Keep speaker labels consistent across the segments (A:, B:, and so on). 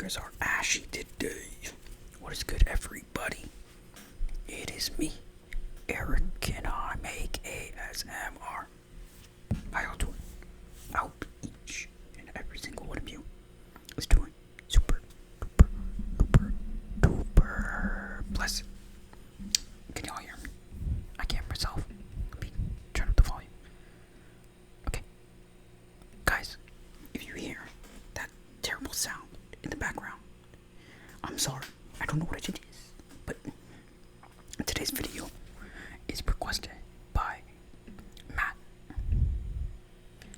A: fingers are ashy today. What is good, everybody? It is me, Eric, and I make ASMR. How y'all doing? I hope each and every single one of you is doing super duper blessed. Can y'all hear me? I can't myself. Let me turn up the volume. Okay. Guys, if you hear that terrible sound in the background, I'm sorry. I don't know what it is, but today's video is requested by Matt.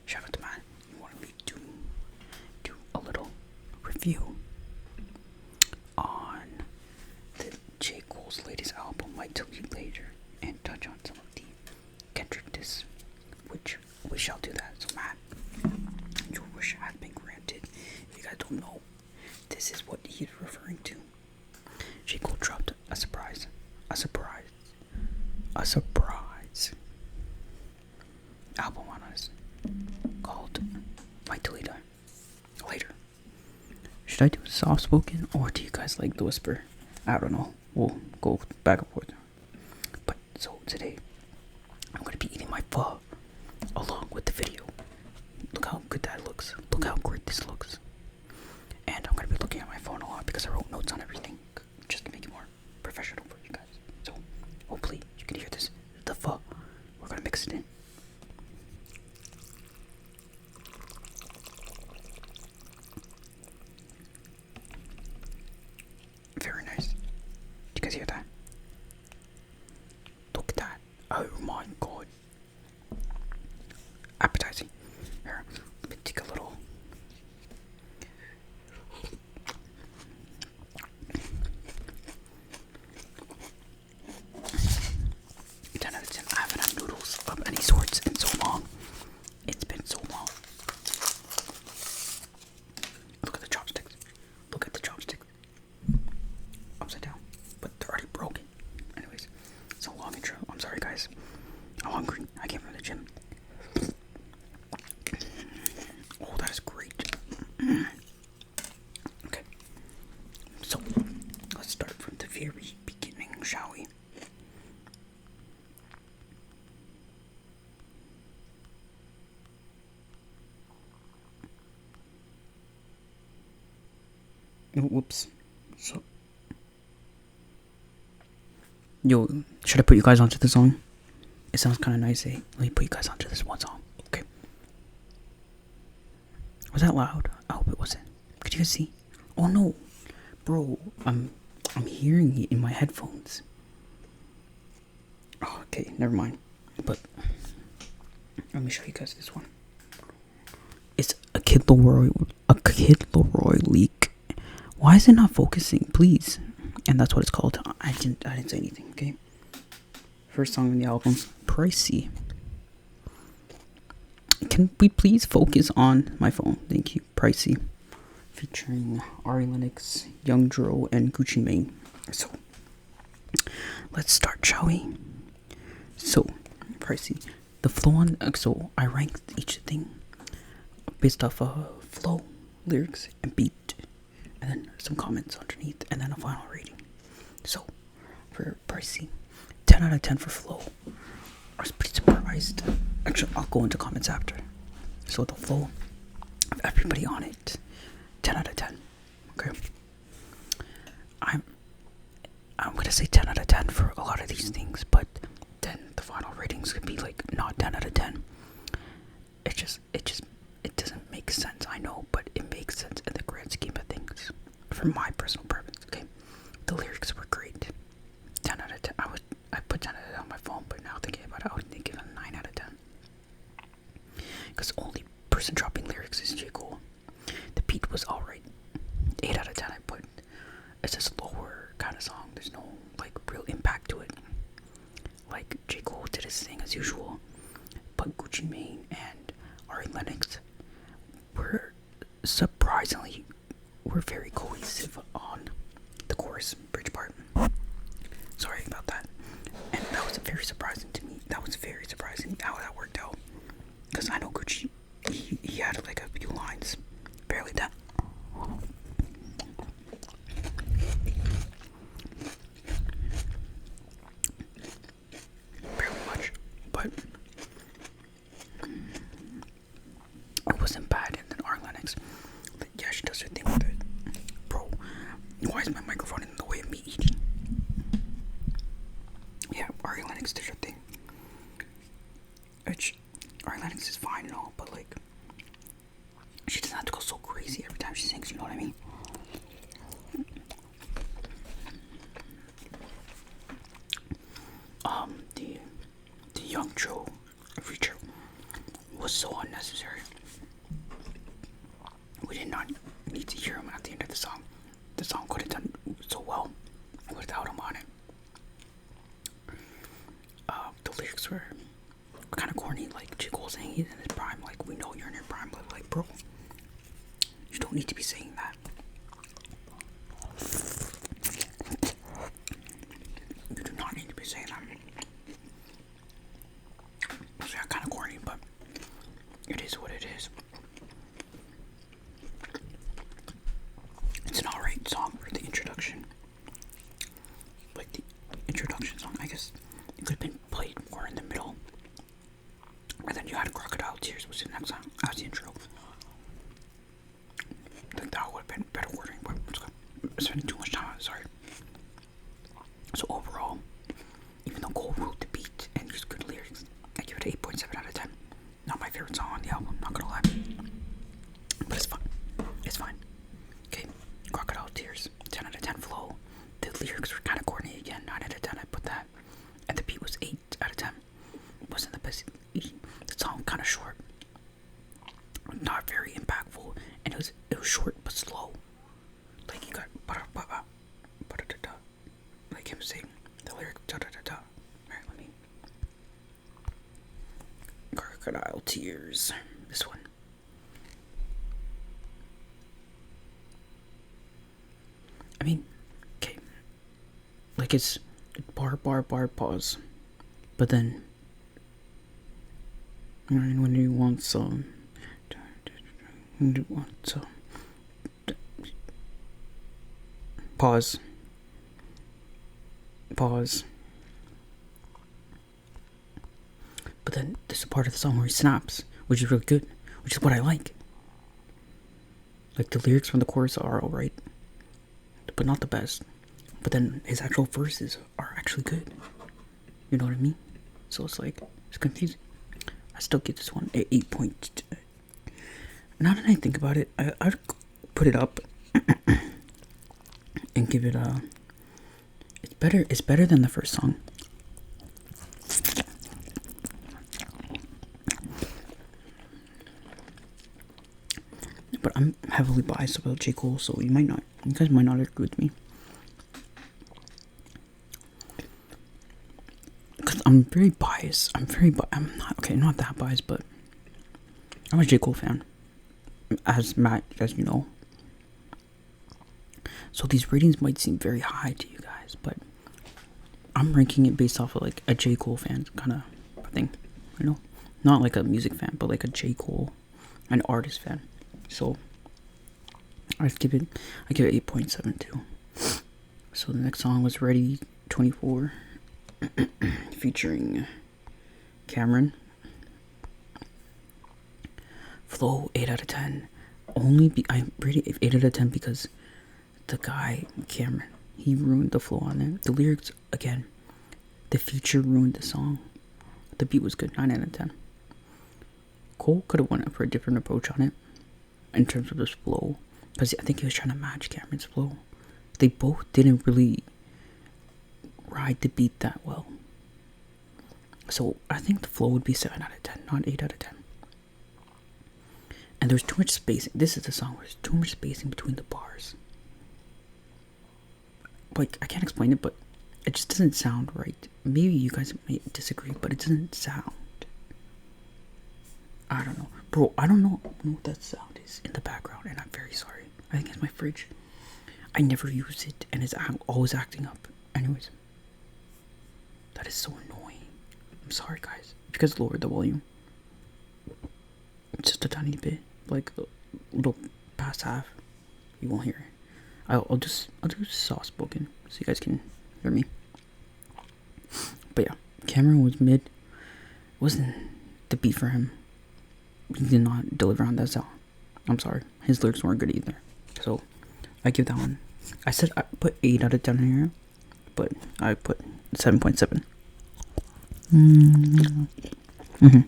A: Shout out to Matt. He wanted me to do a little review on the J. Cole's latest album, Might Till You Later, and touch on some of the Kendrick discs, which we shall do that. So Matt, your wish has been granted. If you guys don't know, this is what he's referring to. J. Cole dropped a surprise album on us called Might Till You Later. Should I do soft spoken or do you guys like the whisper? I don't know. We'll go back and forth. But so today I'm gonna be eating my pho along with the video. Look how good that looks. Look how great this looks. And I'm gonna be looking at my phone a lot because I wrote notes on everything just to make it more professional for you guys. So hopefully you can hear this. The pho. We're gonna mix it in. Very nice. Did you guys hear that? Look at that. Oh my god. Appetizing. Here, let me take a little. I haven't had noodles of any sorts in so long. It's been so long. Look at the chopsticks. Look at the chopsticks. Upside down. But they're already broken. Anyways, it's a long intro. I'm sorry, guys. I'm hungry. I came from the gym. Oh, that is great. Okay. So, let's start from the very beginning, shall we? Whoops. So, yo, should I put you guys onto the song? It sounds kind of nice, eh? Let me put you guys onto this one song. Okay. Was that loud? I hope it wasn't. Could you guys see? Oh no, bro. I'm hearing it in my headphones. Oh, okay, never mind. But let me show you guys this one. It's a Kid Leroy leak. Why is it not focusing, please? And that's what it's called. I didn't say anything, okay? First song on the album, Pricey. Can we please focus on my phone? Thank you. Pricey. Featuring Ari Lennox, Young Dro, and Gucci Mane. So, let's start, shall we? So, Pricey. The flow on... So, I ranked each thing based off of flow, lyrics, and beat. And then some comments underneath, and then a final rating. So, for Pricey, 10 out of 10 for flow. I was pretty surprised. Actually, I'll go into comments after. So, the flow of everybody on it, 10 out of 10. Okay. I'm gonna say 10 out of 10 for a lot of these things, but then the final ratings could be like not 10 out of 10. It doesn't make sense, I know, but it makes sense in the grand scheme of things. For my personal preference, okay? The lyrics were great. 10 out of 10. I put 10 out of 10 on my phone, but now thinking about it, I would give it a 9 out of 10. Because the only person dropping lyrics is J. Cole. The beat was alright. 8 out of 10 I put. It's a slower kind of song. There's no, like, real impact to it. Like, J. Cole did his thing as usual. But Gucci Mane and Ari Lennox were very cohesive on the chorus bridge part. Sorry about that. And that was very surprising to me. That was very surprising how that worked out. Because I know Gucci, he had like a few lines. Barely that. wasn't bad. And then Ari Lennox, yeah, she does her thing with it. Bro, why is my microphone in the way of me eating? Yeah, Ari Lennox did her thing. Which, Ari Lennox is fine and all, but like, she doesn't have to go so crazy every time she sings, you know what I mean? The young Joe feature was so unnecessary. We did not need to hear him at the end of the song. The song could have done so well without him on it. The lyrics were kind of corny, like J. Cole saying he's in his prime. Like, we know you're in your prime, but like, bro, you don't need to be saying that. You do not need to be saying that. So yeah, kind of corny, but it is what it is. It's an alright song for the introduction. Like the introduction song, I guess it could have been played more in the middle. And then you had Crocodile Tears was the next song as the intro. I think that would have been better wording, but I'm spending too much time on it, sorry. So overall, even though Cole wrote the beat and used good lyrics, I give it an 8.7 out of 10. Not my favorite song on the album, not gonna lie. But it's fine. It's fine. Okay, Crocodile Tears, 10 out of 10 flow. The lyrics were kind of corny again, 9 out of 10, I put that. And the beat was 8 out of 10. It wasn't the best. The song kind of short. Not very impactful. And it was short but slow. Like you got like him saying the lyric Alright, let me. Crocodile Tears. This one. I mean, okay. Like it's bar, pause. But then, when you want some, pause. But then there's a part of the song where he snaps, which is really good, which is what I like. Like the lyrics from the chorus are alright, but not the best. But then his actual verses are actually good. You know what I mean? So it's like, it's confusing. I still give this one an 8. Now that I think about it, I'd put it up and give it a. It's better than the first song. But I'm heavily biased about J. Cole, so you guys might not agree with me. Because I'm very biased. I'm not that biased, but I'm a J. Cole fan. As Matt, as you know. So these ratings might seem very high to you guys, but I'm ranking it based off of like a J. Cole fan kind of thing. You know? Not like a music fan, but like a J. Cole, an artist fan. So I give it 8.72. So the next song was Ready 24 featuring Cameron. Flow 8 out of 10. I rated it 8 out of 10 because the guy Cameron, he ruined the flow on it. The lyrics again, the feature ruined the song. The beat was good, 9 out of 10. Cole could have went for a different approach on it in terms of this flow, because I think he was trying to match Cameron's flow. They both didn't really ride the beat that well. So I think the flow would be 7 out of 10, not 8 out of 10. And there's too much spacing. This is the song where there's too much spacing between the bars. Like, I can't explain it, but it just doesn't sound right. Maybe you guys may disagree, but it doesn't sound. I don't know. Bro, I don't know what that sound is in the background, and I'm very sorry. I think it's my fridge. I never use it, and it's always acting up. Anyways. That is so annoying. I'm sorry, guys. If you guys lower the volume. Just a tiny bit. Like, a little past half. You won't hear it. I'll do soft spoken, so you guys can hear me. But yeah, Cameron was mid. Wasn't the beat for him. he did not deliver on that song. I'm sorry. His lyrics weren't good either. So, I give that one. I said I put 8 out of 10 in here, but I put 7.7. Mm-hmm.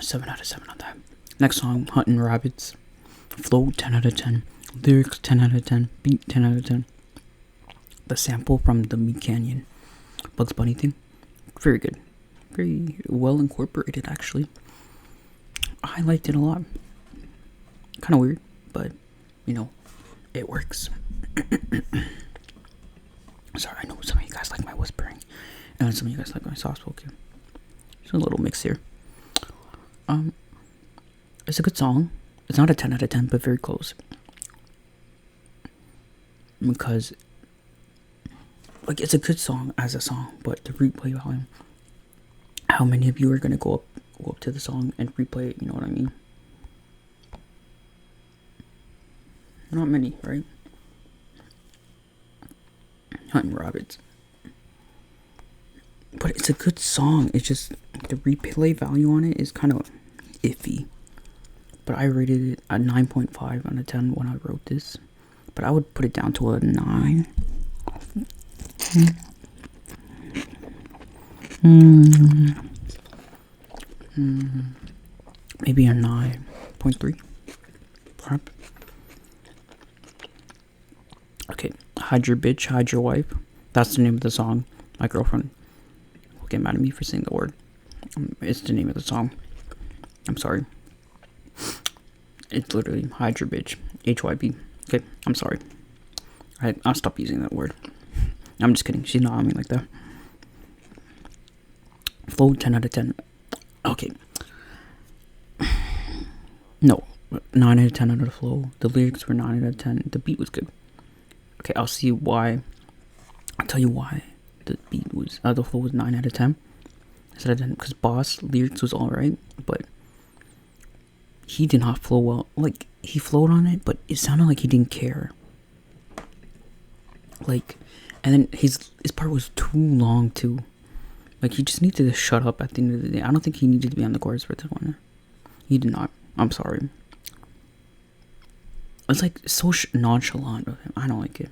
A: 7 out of 7 on that. Next song, Hunting Rabbits. Flow, 10 out of 10. Lyrics, 10 out of 10. Beat, 10 out of 10. The sample from the Meat Canyon Bugs Bunny thing, very good. Very well incorporated, actually. I liked it a lot. Kind of weird, but, you know, it works. Sorry, I know some of you guys like my whispering, and some of you guys like my soft-spoken. There's a little mix here. It's a good song. It's not a 10 out of 10, but very close. Because, like, it's a good song as a song, but the replay volume, how many of you are gonna go up to the song and replay it? You know what I mean? Not many, right? Hunting Rabbits. But it's a good song. It's just the replay value on it is kind of iffy. But I rated it a 9.5 out of 10 when I wrote this. But I would put it down to a 9. Maybe a 9.3. Perhaps. Okay, Hide Your Bitch, Hide Your Wife. That's the name of the song. My girlfriend will get mad at me for saying the word. It's the name of the song. I'm sorry. It's literally Hide Your Bitch. HYB. Okay, I'm sorry. I'll stop using that word. I'm just kidding. She's not on me like that. Flow, 10 out of 10. Okay. No. 9 out of 10 out of the flow. The lyrics were 9 out of 10. The beat was good. Okay, I'll see why. I'll tell you why the beat was, the flow was 9 out of 10. Instead of 10, because Boss lyrics was alright, but he did not flow well. Like, he flowed on it, but it sounded like he didn't care. Like, and then his part was too long too. Like, he just needed to shut up at the end of the day. I don't think he needed to be on the chorus for this one. He did not. I'm sorry. It's like so nonchalant of him. I don't like it.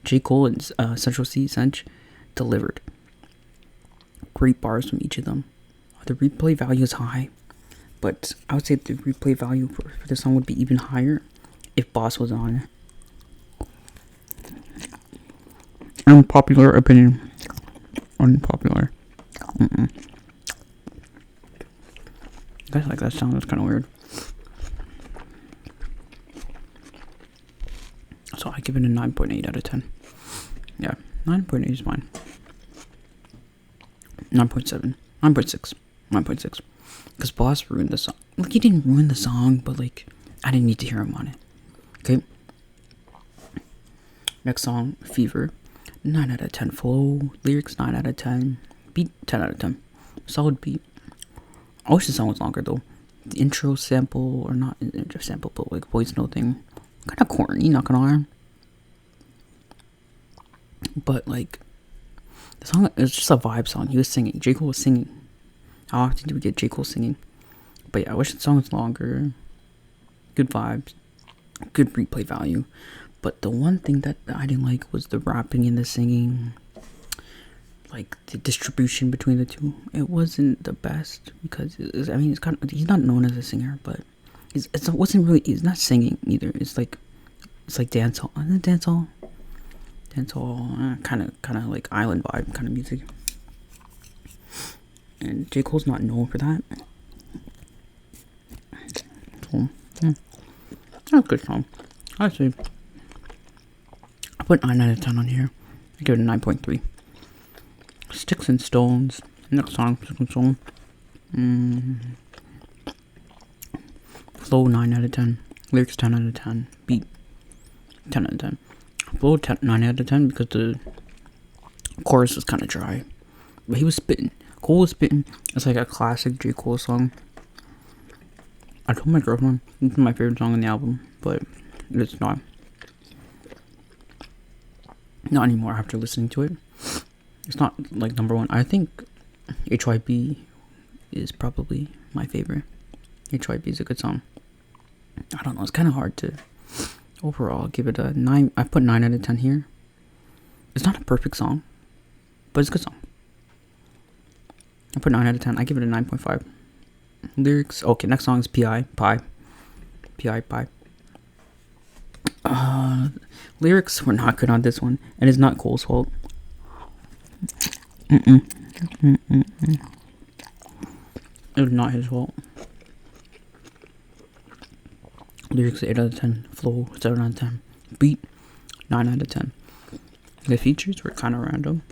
A: J. Cole and Central C. Cinch delivered. Great bars from each of them. The replay value is high, but I would say the replay value for this song would be even higher if Boss was on. Unpopular opinion. Unpopular. You guys like that sound? That's kind of weird. So I give it a 9.8 out of 10. Yeah, 9.8 is fine. 9.7. 9.6. 9.6. Because Boss ruined the song. Like, he didn't ruin the song, but, like, I didn't need to hear him on it. Okay? Next song, Fever. 9 out of 10 flow. Lyrics, 9 out of 10. Beat, 10 out of 10. Solid beat. I wish the song was longer, though. The intro sample, or not intro sample, but, like, voice note thing. Kind of corny, not gonna lie. But, like, the song, it was just a vibe song. He was singing. J. Cole was singing. How often do we get J. Cole singing? But yeah, I wish the song was longer. Good vibes. Good replay value. But the one thing that I didn't like was the rapping and the singing. Like, the distribution between the two. It wasn't the best. Because, I mean, it's kind of, he's not known as a singer, but it wasn't really, he's not singing either. It's like dancehall. Isn't it dancehall? Dancehall, kind of like island vibe kind of music. And J. Cole's not known for that. So, that's a good song. I say I put 9 out of 10 on here. I give it a 9.3. Sticks and Stones. Next song, Sticks and Stones. Flow, 9 out of 10. Lyrics, 10 out of 10. Beat, 10 out of 10. Flow, 9 out of 10 because the chorus was kind of dry. But he was spitting. Cole was spitting. It's like a classic J. Cole song. I told my girlfriend it's my favorite song on the album, but it's not. Not anymore after listening to it. It's not like number one. I think HYB is probably my favorite. HYB is a good song. I don't know, it's kind of hard to overall give it a 9. I put 9 out of 10 here. It's not a perfect song, but it's a good song. I put 9 out of 10. I give it a 9.5. Lyrics. Okay, next song is P.I. Pie. P.I. Pie. Lyrics were not good on this one, and it's not Cole's fault. It was not his fault. Lyrics 8 out of 10. Flow 7 out of 10. Beat 9 out of 10. The features were kind of random.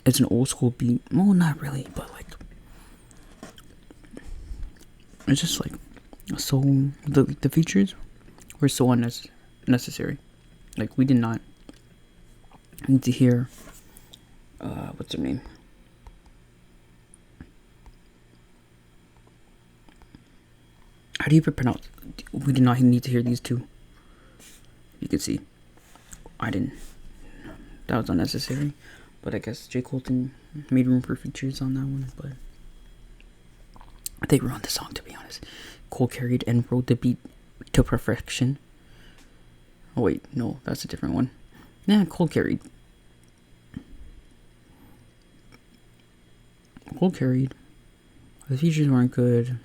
A: It's an old school beat. Well, not really, but like it's just like so. The features were so unnecessary. Like we did not need to hear. What's her name? How do you pronounce? We did not need to hear these two. You can see. I didn't. That was unnecessary. But I guess J. Colton made room for features on that one. But they ruined the song, to be honest. Cole carried and wrote the beat to perfection. Oh wait, no, that's a different one. Nah, Cole carried. Cole carried. The features weren't good.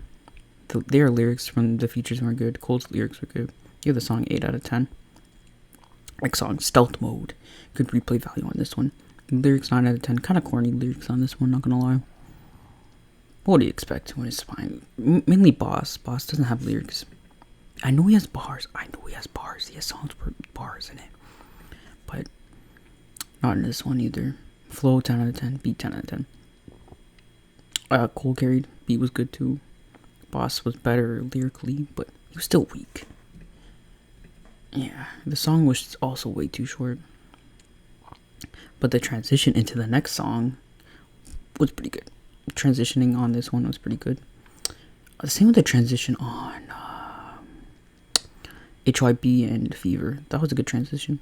A: Their lyrics from the features weren't good. Cole's lyrics were good. Give the song 8 out of 10. Like song Stealth Mode. Good replay value on this one. Lyrics 9 out of 10. Kind of corny lyrics on this one, not gonna lie. What do you expect when it's fine? Mainly Boss. Boss doesn't have lyrics. I know he has bars. He has songs with bars in it. But not in this one either. Flow 10 out of 10. Beat 10 out of 10. Cole carried. Beat was good too. Boss was better lyrically, but he was still weak. Yeah, the song was also way too short. But the transition into the next song was pretty good. Transitioning on this one was pretty good. The same with the transition on HYB and Fever. That was a good transition.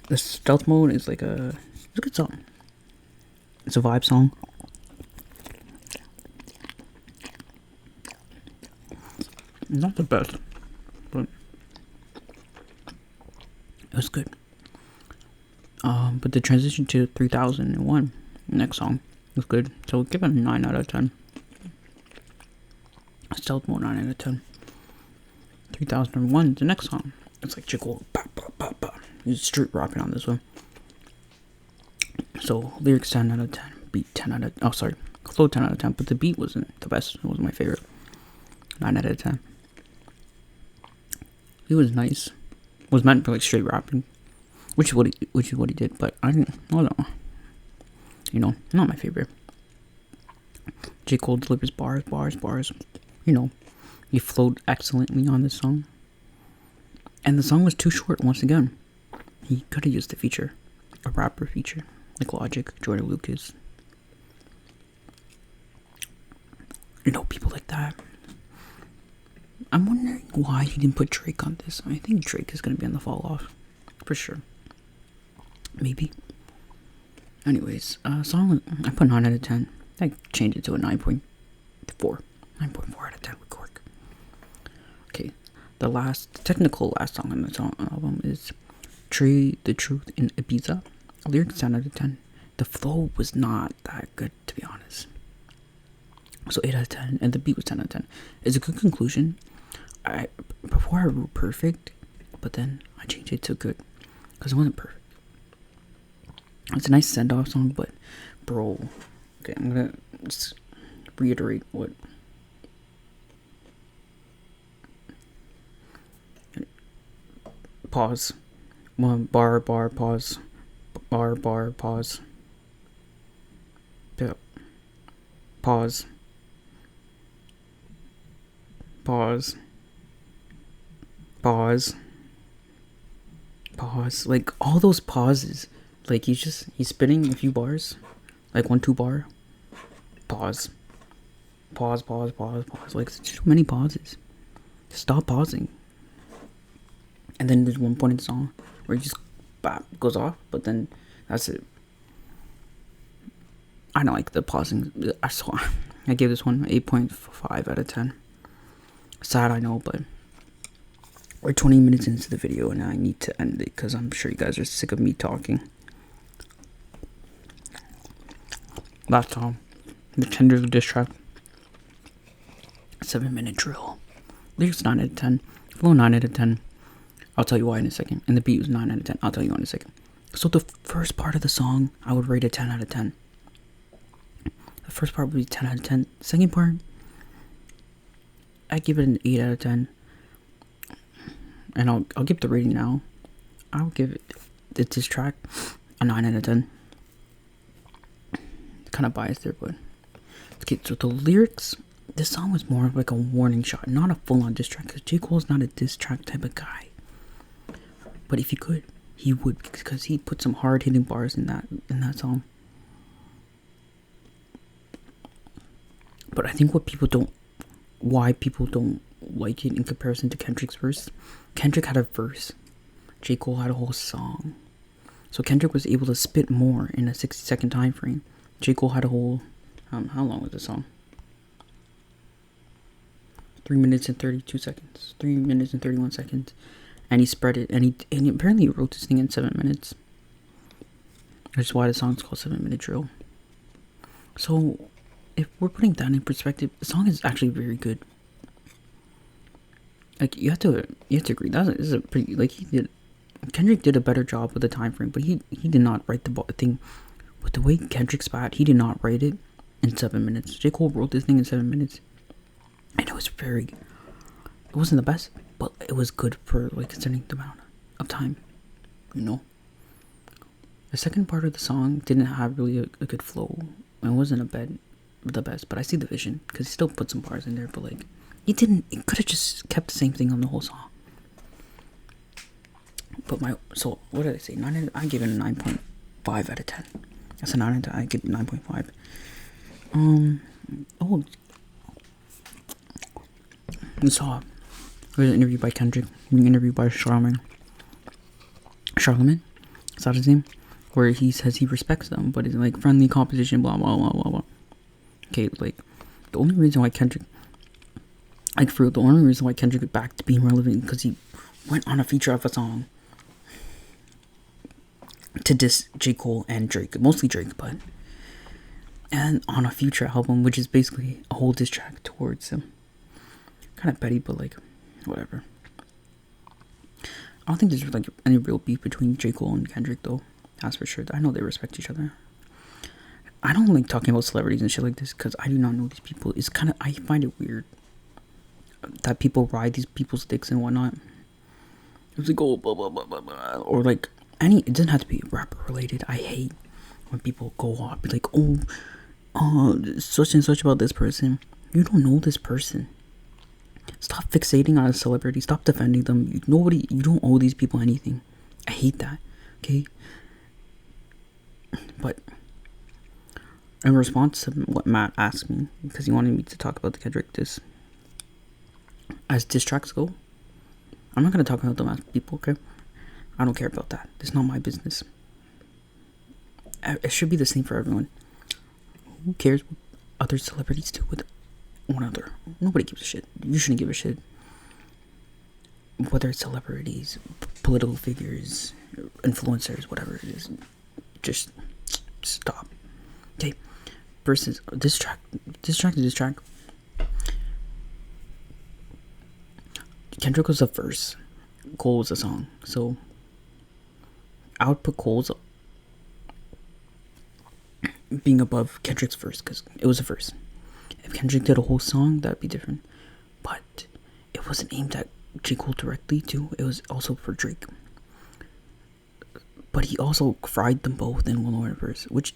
A: The Stealth Mode is like it's a good song. It's a vibe song. Not the best, but it was good. But the transition to 3001, next song, was good. So we'll give it a 9 out of 10. Stealth Mode 9 out of 10. 3001, the next song. It's like Chickle. He's street rapping on this one. So lyrics 10 out of 10. Beat 10 out of flow 10 out of 10. But the beat wasn't the best. It wasn't my favorite. 9 out of 10. It was nice. It was meant for like straight rapping, which is what he did. But I don't know. You know, not my favorite. J. Cole delivers bars. You know, he flowed excellently on this song. And the song was too short once again. He could have used the feature, a rapper feature, like Logic, Jordan Lucas. You know, people like that. I'm wondering why he didn't put Drake on this. I think Drake is going to be on the fall off. For sure. Maybe. Anyways, song, I put 9 out of 10. I changed it to a 9.4. 9.4 out of 10 with Cork. Okay. The last song on the album is Tree the Truth in Ibiza. Lyrics 10 out of 10. The flow was not that good, to be honest. So 8 out of 10, and the beat was 10 out of 10. It's a good conclusion. Before I wrote perfect, but then I changed it to good, because it wasn't perfect. It's a nice send-off song, but bro, okay, I'm gonna just reiterate what pause. One bar, pause. Bar, pause. Yep. Pause. Like all those pauses, like he's spitting a few bars, like 1-2 bar. Pause. Like too many pauses. Stop pausing. And then there's one point in the song where he just goes off, but then that's it. I don't like the pausing. I gave this one 8.5 out of 10. Sad, I know, but we're 20 minutes into the video and I need to end it because I'm sure you guys are sick of me talking. That's all. The Tender diss track. 7-minute drill. Lyrics 9 out of 10. Flow 9 out of 10. I'll tell you why in a second. And the beat was 9 out of 10. I'll tell you why in a second. So the first part of the song, I would rate a 10 out of 10. The first part would be 10 out of 10. Second part, I give it an 8 out of 10. And I'll give the rating now. I'll give it the diss track a 9 out of 10. Kind of biased there, but okay. So the lyrics, this song was more of like a warning shot, not a full-on diss track. Because J. Cole's not a diss track type of guy. But if he could, he would, because he put some hard-hitting bars in that song. But I think why people don't like it in comparison to Kendrick's verse. Kendrick had a verse. J. Cole had a whole song. So Kendrick was able to spit more in a 60-second time frame. J. Cole had a whole, how long was the song? 3 minutes and 32 seconds. 3 minutes and 31 seconds. And he spread it. And apparently he wrote this thing in 7 minutes. That's why the song's called 7-minute drill. So, if we're putting that in perspective, the song is actually very good. Like, you have to agree. This is a pretty, like, Kendrick did a better job with the time frame, but he did not write the thing. With the way Kendrick spat, he did not write it in 7 minutes. J. Cole wrote this thing in 7 minutes. And it wasn't the best, but it was good for, like, considering the amount of time, you know? The second part of the song didn't have really a good flow. It wasn't the best, but I see the vision, because he still put some bars in there, but, like, it could have just kept the same thing on the whole song. But so, what did I say? I gave it a 9.5 out of 10. That's a 9 out of 10. I give it 9.5. We saw an interview by Kendrick, being interviewed by Charlemagne. Is that his name? Where he says he respects them, but it's like friendly competition, blah, blah, blah, blah, blah. Okay, like, the only reason why Kendrick is back to being relevant because he went on a feature of a song to diss J. Cole and Drake, mostly Drake, and on a future album, which is basically a whole diss track towards him. Kind of petty, but like, whatever. I don't think there's like any real beef between J. Cole and Kendrick, though. That's for sure. I know they respect each other. I don't like talking about celebrities and shit like this because I do not know these people. I find it weird that people ride these people's dicks and whatnot. It's like, oh, blah, blah, blah, blah, blah. Or like, it doesn't have to be rapper related. I hate when people go off, be like, oh, such and such about this person. You don't know this person. Stop fixating on a celebrity. Stop defending them. You don't owe these people anything. I hate that. Okay? But in response to what Matt asked me, because he wanted me to talk about the Kendrick diss, as diss tracks go, I'm not going to talk about them as people, okay? I don't care about that. It's not my business. It should be the same for everyone. Who cares what other celebrities do with one another? Nobody gives a shit. You shouldn't give a shit. Whether it's celebrities, political figures, influencers, whatever it is. Just stop. Okay. Versus diss track. Kendrick was the verse. Cole was the song. So I would put Cole's being above Kendrick's verse because it was a verse. If Kendrick did a whole song, that'd be different. But it wasn't aimed at J. Cole directly too. It was also for Drake. But he also fried them both in one verse, which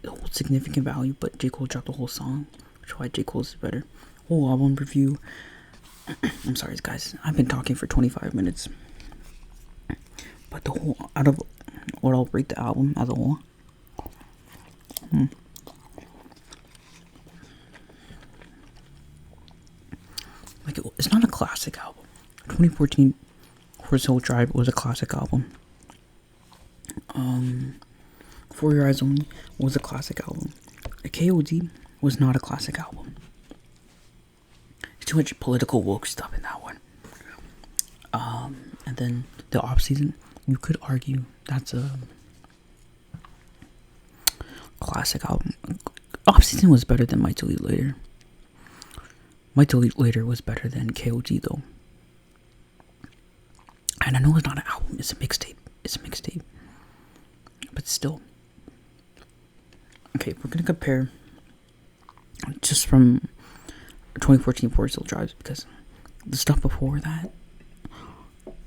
A: holds significant value. But J. Cole dropped a whole song, which is why J. Cole's is better. Whole album review. I'm sorry, guys. I've been talking for 25 minutes. But the whole, out of what I'll rate the album as a whole. Like, it's not a classic album. 2014 Horse Hill Drive was a classic album. For Your Eyes Only was a classic album. KOD was not a classic album. There's too much political woke stuff in that one. And then the off season, you could argue that's a classic album. Off season was better than Might Delete Later. Might Delete Later was better than KOD though. And I know it's not an album, it's a mixtape. But still. Okay, we're gonna compare just from 2014 Forest Hill Drives, because the stuff before that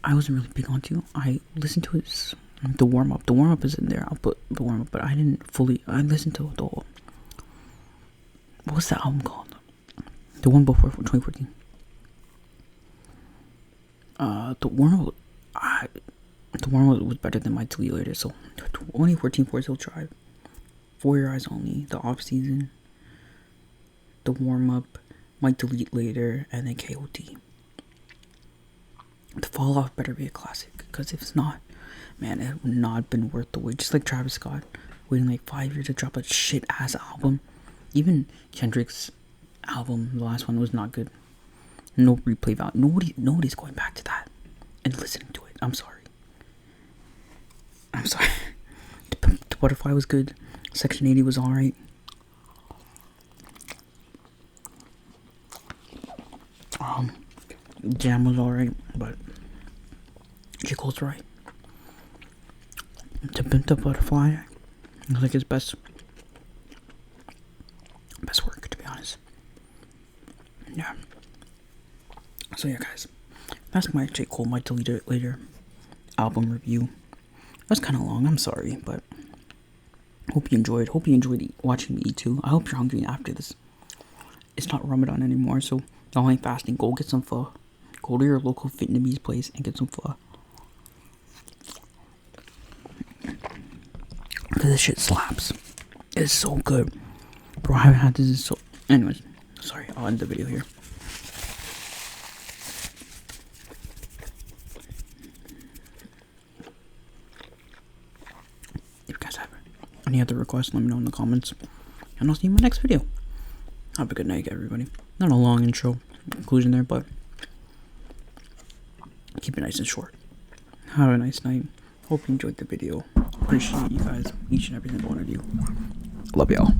A: I wasn't really big onto. I listened to his the warm up. The warm up is in there. I'll put the warm up, but I didn't fully. I listened to the whole. What's the album called? The one before 2014. The warm up. The warm up was better than my Delete Later. So 2014 Forest Hill Drive, For Your Eyes Only, the off season, the warm up, Might Delete Later, and then KOD. The fall off better be a classic, because if it's not, man, it would not have been worth the wait. Just like Travis Scott waiting like 5 years to drop a shit ass album. Even Kendrick's album, the last one, was not good. No replay value. Nobody's going back to that and listening to it. I'm sorry. The Butterfly was good. Section 80 was alright. Jam was alright, but J. Cole's right. To Pimp the Butterfly, it was like his best work, to be honest. Yeah. So yeah, guys, that's my J. Cole Might Delete It Later album review. That's kind of long, I'm sorry, but hope you enjoyed. Hope you enjoyed watching me eat too. I hope you're hungry after this. It's not Ramadan anymore, so y'all ain't fasting. Go get some pho. Go to your local Vietnamese place and get some pho. Because this shit slaps. It's so good. Bro, I haven't had this in so... Anyways, sorry, I'll end the video here. If you guys have any other requests, let me know in the comments. And I'll see you in my next video. Have a good night, everybody. Not a long intro conclusion there, but keep it nice and short. Have a nice night. Hope you enjoyed the video. Appreciate you guys, each and every single one of you. Love y'all.